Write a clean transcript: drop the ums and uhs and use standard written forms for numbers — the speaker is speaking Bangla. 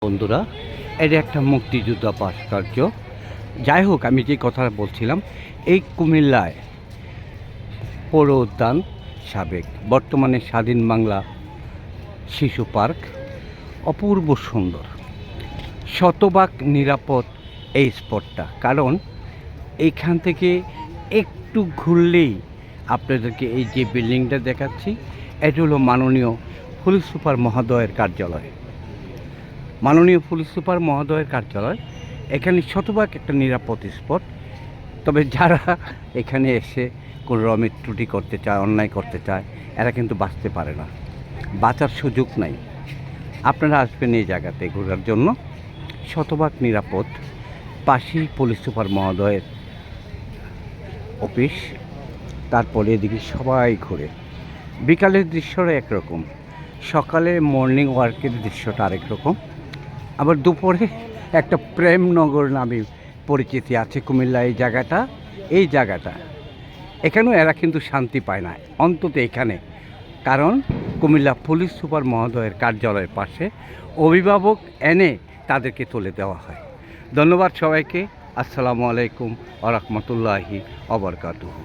বন্ধুরা, এটা একটা মুক্তিযোদ্ধা ভাস্কর্য। যাই হোক, আমি যে কথা বলছিলাম, এই কুমিল্লায় পৌর উদ্যান, সাবেক বর্তমানে স্বাধীন বাংলা শিশু পার্ক, অপূর্ব সুন্দর, শতভাগ নিরাপদ এই স্পটটা। কারণ এইখান থেকে একটু ঘুরলেই আপনাদেরকে এই যে বিল্ডিংটা দেখাচ্ছি, এটা হলো মাননীয় পুলিশ সুপার মহোদয়ের কার্যালয়। মাননীয় পুলিশ সুপার মহোদয়ের কার্যালয় এখানে শতভাগ একটা নিরাপদ স্পট। তবে যারা এখানে এসে কোনো রকমের ত্রুটি করতে চায়, অন্যায় করতে চায়, এরা কিন্তু বাঁচতে পারে না, বাঁচার সুযোগ নাই। আপনারা আসবেন এই জায়গাতে ঘোরার জন্য, শতভাগ নিরাপদ। পাশেই পুলিশ সুপার মহোদয়ের অফিস। তারপরে এদিকে সবাই ঘুরে। বিকালের দৃশ্যটা একরকম, সকালে মর্নিং ওয়ার্কের দৃশ্যটা আরেক রকম। আবার দুপুরে একটা প্রেমনগর নামে পরিচিতি আছে কুমিল্লা এই জায়গাটা এখানেও এরা কিন্তু শান্তি পায় না, অন্তত এখানে। কারণ কুমিল্লা পুলিশ সুপার মহোদয়ের কার্যালয়ের পাশে অভিভাবক এনে তাদেরকে তুলে দেওয়া হয়। ধন্যবাদ সবাইকে। আসসালামু আলাইকুম ওয়া রাহমাতুল্লাহি ওয়া বারাকাতুহু।